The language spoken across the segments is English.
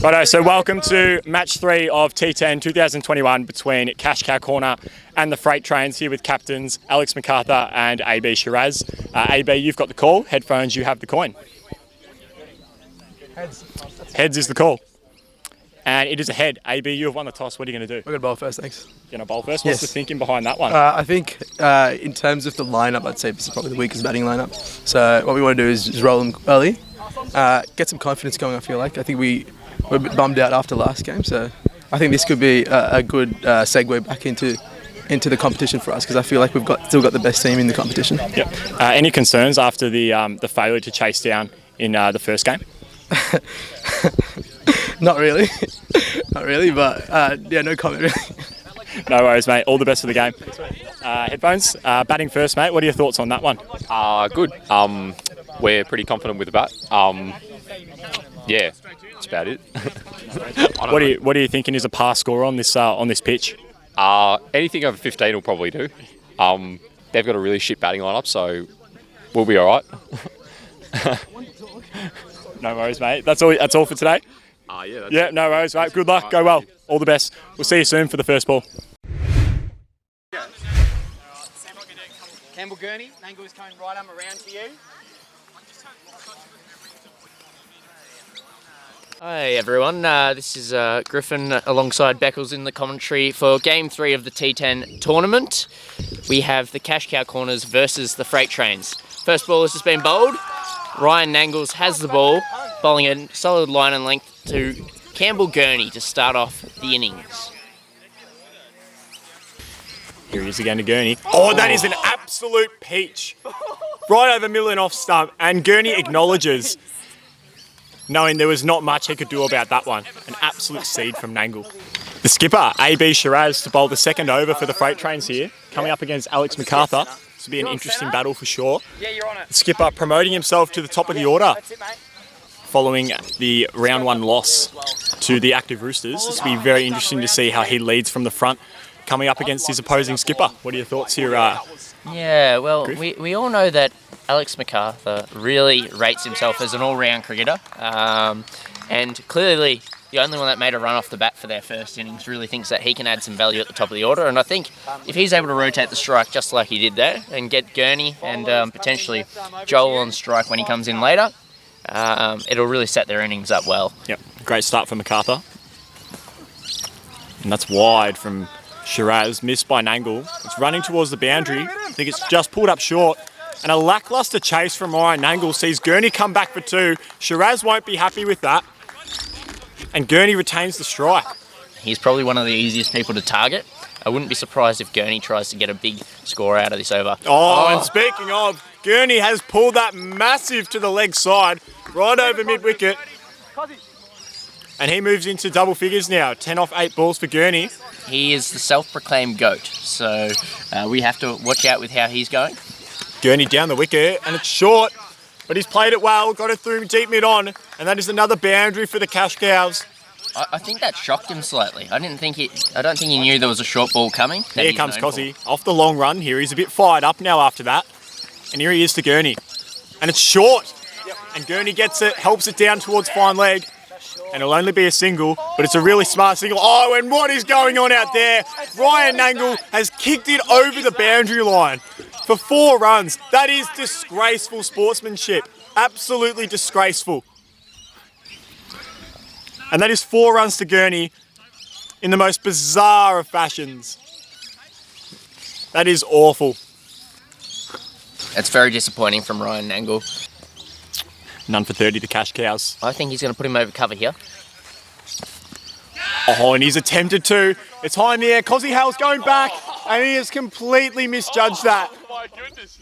Righto, so welcome to match 3 of T10 2021 between Cash Cow Corner and the Freight Trains, here with captains Alex MacArthur and AB SHIRAZ. AB, you've got the call. Headphones, you have the coin. Heads. Heads is the call. And it is a head. AB, you have won the toss. What are you going to do? We're going to bowl first, thanks. You're going to bowl first? Yes. What's the thinking behind that one? I think in terms of the lineup, I'd say this is probably the weakest batting lineup. So what we want to do is roll them early, get some confidence going, I feel like. I think we're a bit bummed out after last game, so I think this could be a good segue back into the competition for us, because I feel like we've still got the best team in the competition. Yep. Any concerns after the failure to chase down in the first game? Not really. Not really, but yeah, no comment really. No worries, mate. All the best for the game. Headphones, batting first, mate. What are your thoughts on that one? Good. We're pretty confident with the bat. Yeah, that's about it. What are you thinking is a pass score on this pitch? Anything over 15 will probably do. They've got a really shit batting lineup, so we'll be all right. No worries, mate. That's all for today. Yeah, no worries, mate. Good luck. Go well. All the best. We'll see you soon for the first ball. Campbell Gurney, Nangle is coming right arm around to you. Hi everyone, this is Griffin alongside Beckles in the commentary for Game 3 of the T10 tournament. We have the Cash Cow Corners versus the Freight Trains. First ball has just been bowled. Ryan Nangles has the ball, bowling a solid line and length to Campbell Gurney to start off the innings. Here he is again to Gurney. Oh, that is an absolute peach. Right over middle and off stump, and Gurney acknowledges, knowing there was not much he could do about that one. An absolute seed from Nangle. The skipper, AB SHIRAZ, to bowl the second over for the Freight Trains here, coming up against Alex MacArthur. This will be an interesting battle for sure. The skipper promoting himself to the top of the order following the round 1 loss to the Active Roosters. This will be very interesting to see how he leads from the front, coming up against his opposing skipper. What are your thoughts here, Yeah, well, Griff? we all know that Alex MacArthur really rates himself as an all-round cricketer, and clearly the only one that made a run off the bat for their first innings really thinks that he can add some value at the top of the order, and I think if he's able to rotate the strike just like he did there and get Gurney and potentially Joel on strike when he comes in later, it'll really set their innings up well. Yep, great start for MacArthur. And that's wide from SHIRAZ, missed by Nangle. It's running towards the boundary. I think it's just pulled up short. And a lacklustre chase from Ryan Nangle sees Gurney come back for 2. SHIRAZ won't be happy with that. And Gurney retains the strike. He's probably one of the easiest people to target. I wouldn't be surprised if Gurney tries to get a big score out of this over. Oh, and speaking of, Gurney has pulled that massive to the leg side, right over mid-wicket. And he moves into double figures now. 10 off 8 balls for Gurney. He is the self-proclaimed GOAT, so we have to watch out with how he's going. Gurney down the wicket, and it's short, but he's played it well, got it through deep mid-on, and that is another boundary for the Cash Cows. I think that shocked him slightly. I don't think he knew there was a short ball coming. Here comes Cozzy, off the long run here. He's a bit fired up now after that. And here he is to Gurney. And it's short. And Gurney gets it, helps it down towards fine leg. And it'll only be a single, but it's a really smart single. Oh, and what is going on out there? Ryan Nangle has kicked it over the boundary line for 4 runs. That is disgraceful sportsmanship. Absolutely disgraceful. And that is 4 runs to Gurney in the most bizarre of fashions. That is awful. It's very disappointing from Ryan Nangle. None for 30 to Cash Cows. I think he's going to put him over cover here. Oh, and he's attempted to. It's high in the air. Cozzy Hale's going back, and he has completely misjudged that.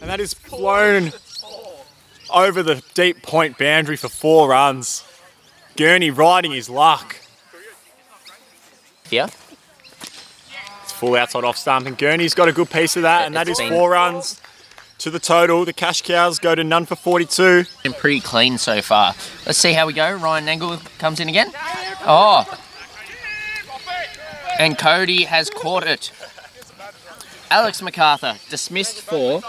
And that is flown over the deep point boundary for 4 runs. Gurney riding his luck. Here. It's full outside off stump, and Gurney's got a good piece of that, and that is 4 runs to the total. The Cash Cows go to none for 42. Been pretty clean so far. Let's see how we go. Ryan Nangle comes in again. Oh. And Cody has caught it. Alex MacArthur dismissed for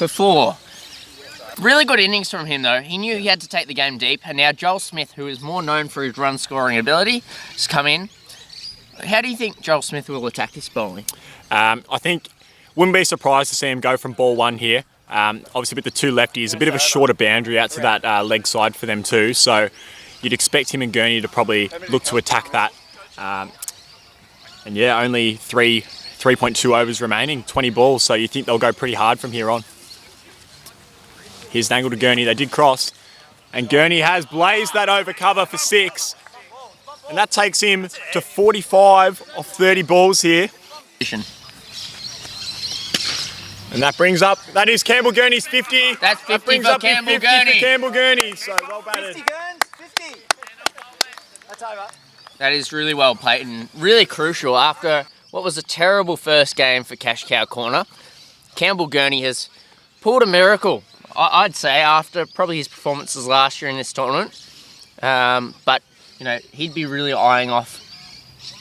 4. Really good innings from him, though. He knew he had to take the game deep, and now Joel Smith, who is more known for his run-scoring ability, has come in. How do you think Joel Smith will attack this bowling? I think, wouldn't be surprised to see him go from ball one here. Obviously with the two lefties, a bit of a shorter boundary out to that leg side for them too, so you'd expect him and Gurney to probably look to attack that. And yeah, only 3.2 overs remaining, 20 balls, so you think they'll go pretty hard from here on. Here's Nangle to Gurney, they did cross, and Gurney has blazed that over cover for 6, and that takes him to 45 off 30 balls here. And that brings up, that is Campbell Gurney's 50. That's 50 that brings for up Campbell 50 Gurney. for Campbell Gurney, so well batted. 50 Gurns, 50. That's over. That is really well played and really crucial after what was a terrible first game for Cash Cow Corner. Campbell Gurney has pulled a miracle, I'd say, after probably his performances last year in this tournament. But, you know, he'd be really eyeing off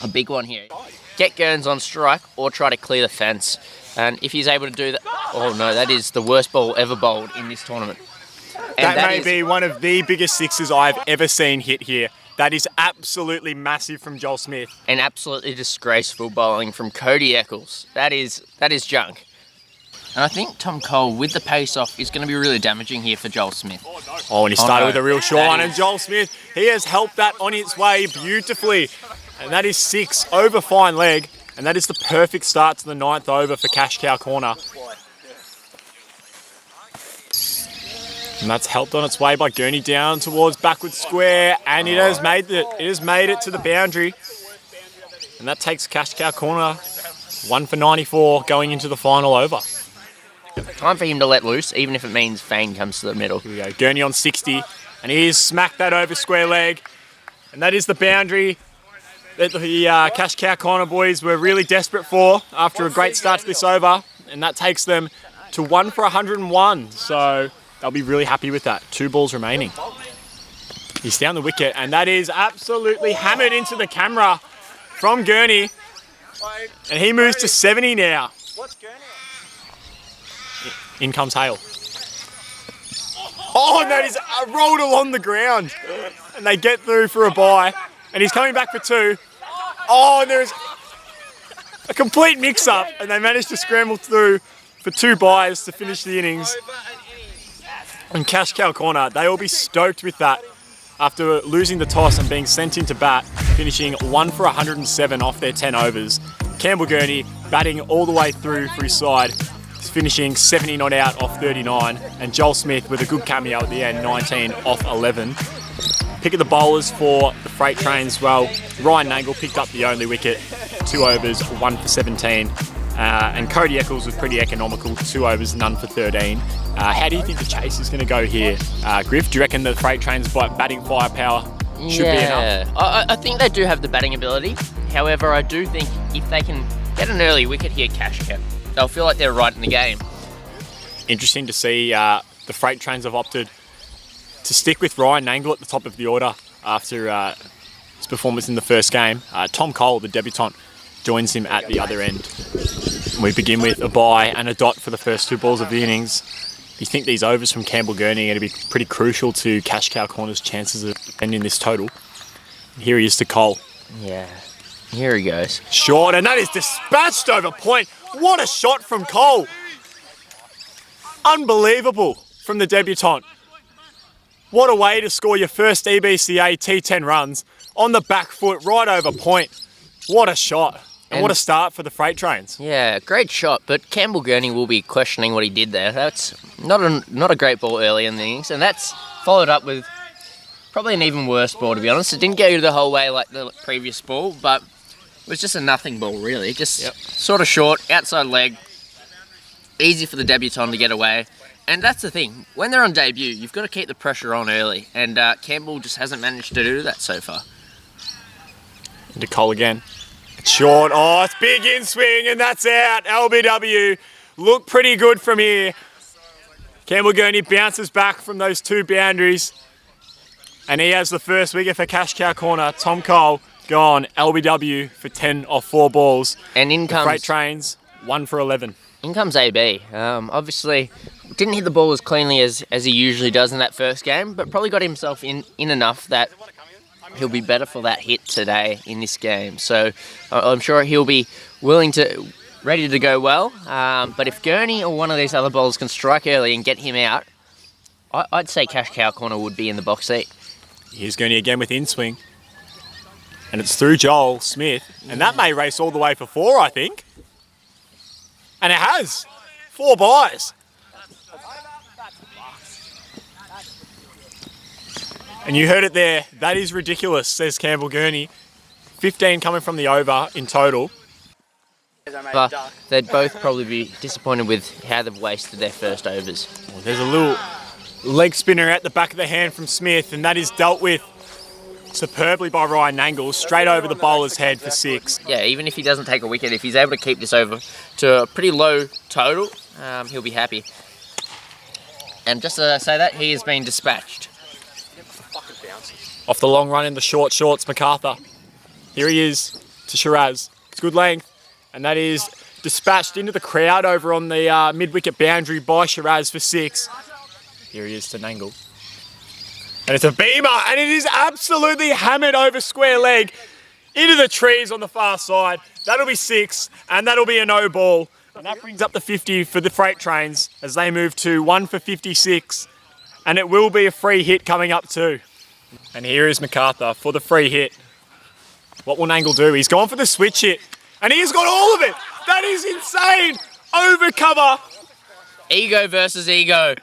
a big one here. Get Gurns on strike or try to clear the fence. And if he's able to do that, oh no, that is the worst ball ever bowled in this tournament. And that may be one of the biggest sixes I've ever seen hit here. That is absolutely massive from Joel Smith. And absolutely disgraceful bowling from Cody Eccles. That is junk. And I think Tom Cole, with the pace off, is going to be really damaging here for Joel Smith. Oh, and he started no. with a real short one, and is- Joel Smith, he has helped that on its way beautifully. And that is 6 over fine leg, and that is the perfect start to the 9th over for Cash Cow Corner. And that's helped on its way by Gurney down towards backward square, and it has made it. It has made it to the boundary, and that takes Cash Cow Corner 1 for 94 going into the final over. Time for him to let loose, even if it means Fane comes to the middle. Here we go, Gurney on 60, and he's smacked that over square leg, and that is the boundary that the Cash Cow Corner boys were really desperate for after a great start to this over, and that takes them to 1 for 101, so they'll be really happy with that. 2 balls remaining. He's down the wicket, and that is absolutely hammered into the camera from Gurney, and he moves to 70 now. What's Gurney? In comes Hale. Oh, and that is rolled along the ground, and they get through for a bye, and he's coming back for 2. Oh, and there's a complete mix-up, and they managed to scramble through for 2 byes to finish the innings. And Cash Cow Corner, they will be stoked with that after losing the toss and being sent into bat, finishing 1 for 107 off their 10 overs. Campbell Gurney batting all the way through for his side, finishing 70 not out off 39, and Joel Smith with a good cameo at the end, 19 off 11. Pick of the bowlers for the freight trains, well, Ryan Nangle picked up the only wicket, 2 overs, 1 for 17. And Cody Eccles was pretty economical, 2 overs, none for 13. How do you think the chase is going to go here, Griff? Do you reckon the freight trains' batting firepower should be enough? I think they do have the batting ability. However, I do think if they can get an early wicket here, Cash Cow, they'll feel like they're right in the game. Interesting to see the freight trains have opted to stick with Ryan Nangle at the top of the order after his performance in the first game. Tom Cole, the debutant, joins him at the other end. We begin with a bye and a dot for the first 2 balls of the innings. You think these overs from Campbell Gurney are going to be pretty crucial to Cash Cow Corner's chances of ending this total. Here he is to Cole. Yeah. Here he goes. Short, and that is dispatched over point. What a shot from Cole. Unbelievable from the debutant. What a way to score your first EBCA T10 runs on the back foot, right over point. What a shot. And what a start for the freight trains. Yeah, great shot, but Campbell Gurney will be questioning what he did there. That's not a great ball early in the innings, and that's followed up with probably an even worse ball, to be honest. It didn't go the whole way like the previous ball, but it was just a nothing ball, really. Just sort of short, outside leg, easy for the debutant to get away. And that's the thing, when they're on debut, you've got to keep the pressure on early, and Campbell just hasn't managed to do that so far. Into Cole again. It's short. Oh, it's big in swing, and that's out. LBW look pretty good from here. Campbell Gurney bounces back from those 2 boundaries, and he has the first wicket for Cash Cow Corner. Tom Cole gone. LBW for 10 off 4 balls. And in The freight comes trains 1 for 11. AB. Obviously, Didn't hit the ball as cleanly as he usually does in that first game, but probably got himself in enough that he'll be better for that hit today in this game. So I'm sure he'll be ready to go well. But if Gurney or one of these other bowlers can strike early and get him out, I'd say Cash Cow Corner would be in the box seat. Here's Gurney again with in-swing. And it's through Joel Smith. And that may race all the way for 4, I think. And it has. 4 byes. And you heard it there. That is ridiculous, says Campbell Gurney. 15 coming from the over in total. But they'd both probably be disappointed with how they've wasted their first overs. Well, there's a little leg spinner at the back of the hand from Smith, and that is dealt with superbly by Ryan Nangle, straight over the bowler's head for 6. Yeah, even if he doesn't take a wicket, if he's able to keep this over to a pretty low total, he'll be happy. And just to say that, he has been dispatched. Off the long run in the short shorts, MacArthur. Here he is to Shiraz. It's good length. And that is dispatched into the crowd over on the mid-wicket boundary by Shiraz for 6. Here he is to Nangle. And it's a beamer, and it is absolutely hammered over square leg into the trees on the far side. That'll be 6, and that'll be a no ball. And that brings up the 50 for the freight trains as they move to 1 for 56. And it will be a free hit coming up too. And here is MacArthur for the free hit. What will Nangle do? He's gone for the switch hit, and he has got all of it. That is insane. Over cover. Ego versus ego.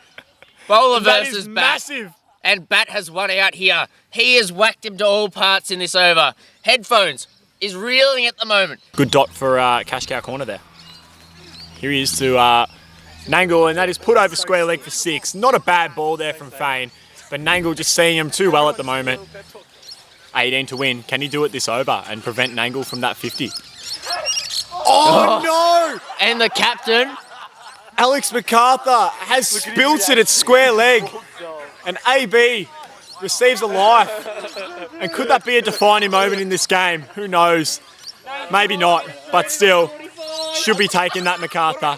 Bowler That versus is bat. massive. And Bat has won out here. He has whacked him to all parts in this over. Headphones is reeling at the moment. Good dot for Cash Cow Corner there. Here he is to Nangle, and that is put over square leg for 6. Not a bad ball there from Fane, but Nangle just seeing him too well at the moment. 18 to win. Can he do it this over and prevent Nangle from that 50? Oh no! And the captain. Alex MacArthur has spilt it at square leg. And AB receives a life. And could that be a defining moment in this game? Who knows? Maybe not, but still, should be taking that MacArthur.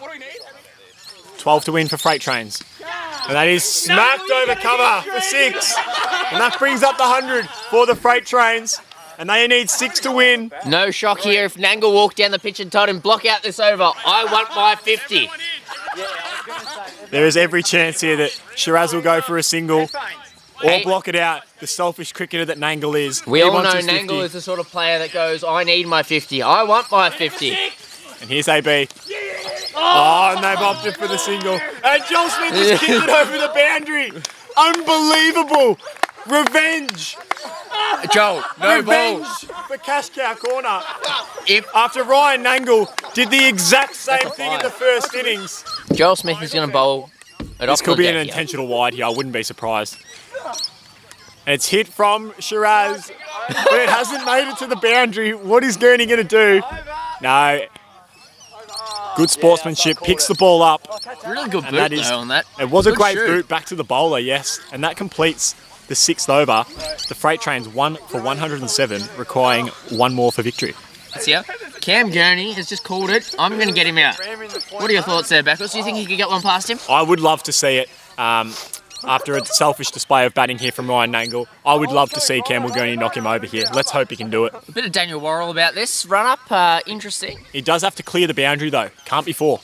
12 to win for Freight Trains. And that is smacked over cover for 6. And that brings up the 100 for the Freight Trains. And they need 6 to win. No shock here if Nangle walked down the pitch and told him, block out this over. I want my 50. There is every chance here that Shiraz will go for a single or block it out. The selfish cricketer that Nangle is. We He all wants know his 50. Nangle is the sort of player that goes, I need my 50. I want my 50. And here's AB. Oh, and they've opted for the single. And Joel Smith just kicked it over the boundary. Unbelievable. Revenge. Joel, no Revenge ball. for Cash Cow Corner. If After Ryan Nangle did the exact same thing in the first innings. Joel Smith is going to bowl it This off could the be an deck here. intentional wide here. I wouldn't be surprised. And it's hit from Shiraz, but it hasn't made it to the boundary. What is Gurney going to do? No. Good sportsmanship. Picks the ball up. Really good And boot that is- though on that. It was a Good great shoot. boot back to the bowler, yes. And that completes the 6th over. The Freight Trains 1 for 107, requiring 1 more for victory. Yeah. Cam Gurney has just called it. I'm going to get him out. What are your thoughts there, Beckles? Do you think he could get one past him? I would love to see it. After a selfish display of batting here from Ryan Nangle, I would love to see Campbell Gurney knock him over here. Let's hope he can do it. A bit of Daniel Worrell about this run-up. Interesting. He does have to clear the boundary though. Can't be 4.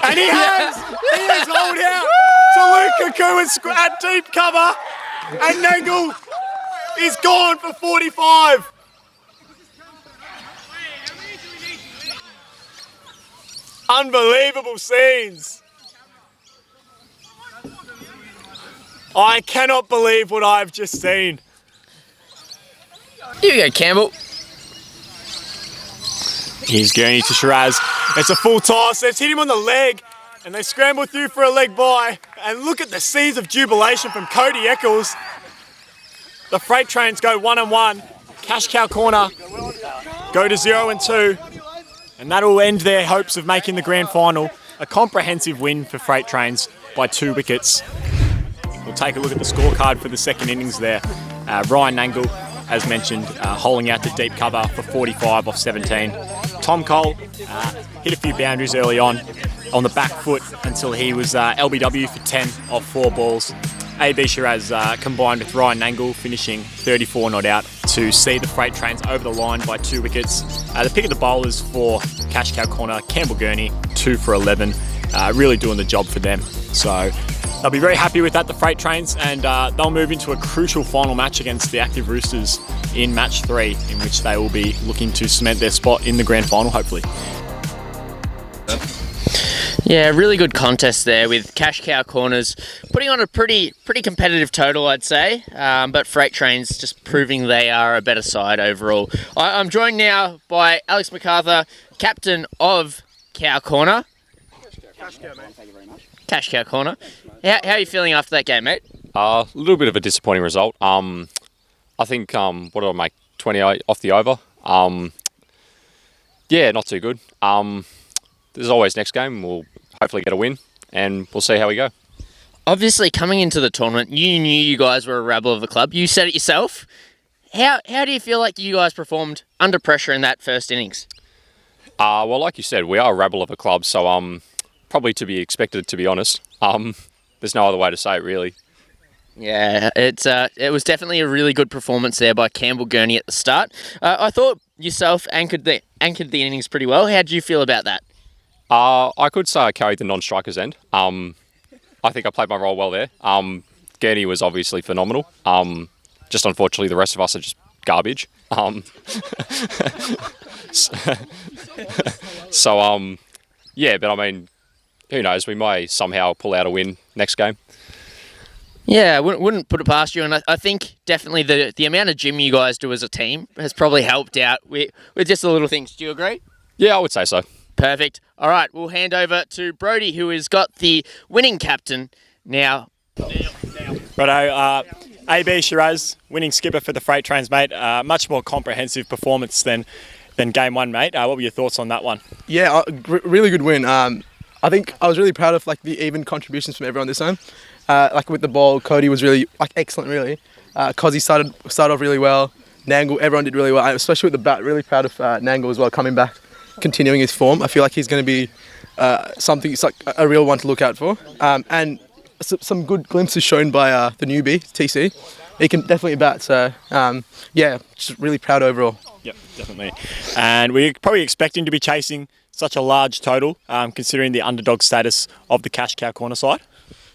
And he has! He has holed out to Luke Kaku at deep cover. And Nangle is gone for 45. Unbelievable scenes. I cannot believe what I've just seen. Here we go, Campbell. Here's Gurney to Shiraz. It's a full toss. It's hit him on the leg. And they scramble through for a leg by. And look at the scenes of jubilation from Cody Eccles. The Freight Trains go 1 and 1. Cash Cow Corner go to 0 and 2. And that'll end their hopes of making the grand final. A comprehensive win for Freight Trains by 2 wickets. We'll take a look at the scorecard for the second innings there. Ryan Nangle, as mentioned, holing out to deep cover for 45 off 17. Tom Cole hit a few boundaries early on. on the back foot until he was LBW for 10 off 4 balls. AB SHIRAZ combined with Ryan NANGLE finishing 34 not out to see the Freight Trains over the line by 2 wickets. The pick of the bowlers for Cash Cow Corner, Campbell Gurney, 2 for 11, really doing the job for them. So they'll be very happy with that, the Freight Trains, and they'll move into a crucial final match against the Active Roosters in match 3, in which they will be looking to cement their spot in the grand final, hopefully. Yeah, really good contest there with Cash Cow Corners putting on a pretty competitive total, I'd say. But Freight Trains just proving they are a better side overall. I'm joined now by Alex MacArthur, captain of Cow Corner. Cash Cow, mate. Thank you very much. Cash Cow Corner. How are you feeling after that game, mate? A little bit of a disappointing result. I think, what did I make? 28 off the over. Yeah, not too good. There's always next game. We'll hopefully get a win, and we'll see how we go. Obviously, coming into the tournament, you knew you guys were a rebel of the club. You said it yourself. How do you feel like you guys performed under pressure in that first innings? Well, like you said, we are a rebel of a club, so probably to be expected, to be honest. There's no other way to say it, really. Yeah, it was definitely a really good performance there by Campbell Gurney at the start. I thought yourself anchored the innings pretty well. How did you feel about that? I could say I carried the non-strikers end. I think I played my role well there. Gurney was obviously phenomenal. Just unfortunately, the rest of us are just garbage. Yeah, but I mean, who knows? We may somehow pull out a win next game. Yeah, I wouldn't put it past you, and I think definitely the amount of gym you guys do as a team has probably helped out with just the little things. Do you agree? Yeah, I would say so. Perfect. All right, we'll hand over to Brody, who has got the winning captain now. Righto, AB SHIRAZ, winning skipper for the Freight Trains, mate. Much more comprehensive performance than game 1, mate. What were your thoughts on that one? Yeah, really good win. I think I was really proud of the even contributions from everyone this time. With the ball, Cody was really excellent, really. Cozzy started off really well. Nangle, everyone did really well, especially with the bat. Really proud of Nangle as well, coming back, continuing his form. I feel like he's going to be something. It's a real one to look out for. And some good glimpses shown by the newbie TC. He can definitely bat. So yeah, just really proud overall. Yep, definitely. And we're probably expecting to be chasing such a large total, considering the underdog status of the Cash Cow Corner side.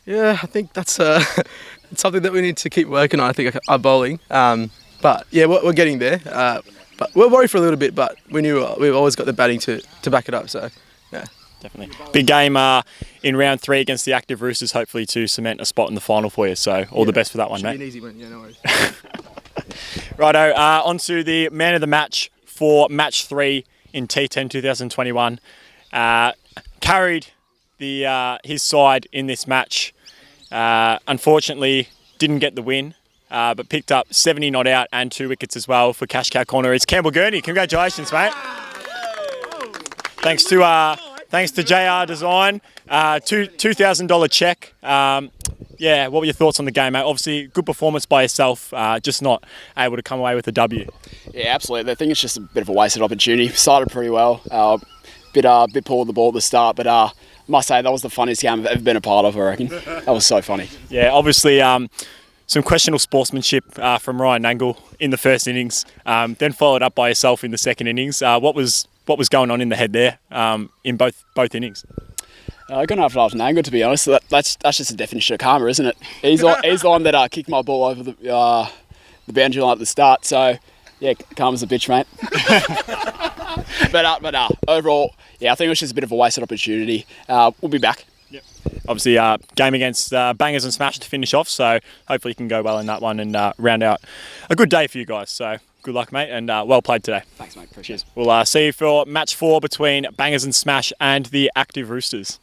Yeah, I think that's it's something that we need to keep working on. I think our bowling. But yeah, we're getting there. But we're worried for a little bit, but we knew we've always got the batting to back it up. So yeah, definitely. Big game in round 3 against the Active Roosters, hopefully to cement a spot in the final for you. So all the best for that one, should mate. be an easy win. Yeah, no worries. Righto, on to the man of the match for match 3 in T10 2021. Carried his side in this match. Unfortunately, didn't get the win, but picked up 70 not out and 2 wickets as well for Cash Cow Corner. It's Campbell Gurney. Congratulations, mate. Thanks to JR Design. $2,000 check. Yeah, what were your thoughts on the game, mate? Obviously, good performance by yourself, just not able to come away with a W. Yeah, absolutely. I think it's just a bit of a wasted opportunity. Started pretty well. Bit poor with the ball at the start, but I must say that was the funniest game I've ever been a part of, I reckon. That was so funny. Yeah, obviously some questionable sportsmanship from Ryan NANGLE in the first innings, then followed up by yourself in the second innings. What was going on in the head there in both innings? I'm going to have to ask NANGLE, to be honest. That's just a definition of karma, isn't it? He's the one that kicked my ball over the boundary line at the start. So, yeah, karma's a bitch, mate. but overall, yeah, I think it was just a bit of a wasted opportunity. We'll be back. Yep. Obviously, game against Bangers and Smash to finish off. So hopefully you can go well in that one and round out a good day for you guys. So good luck, mate, and well played today. Thanks, mate. Appreciate it. We'll see you for match 4 between Bangers and Smash and the Active Roosters.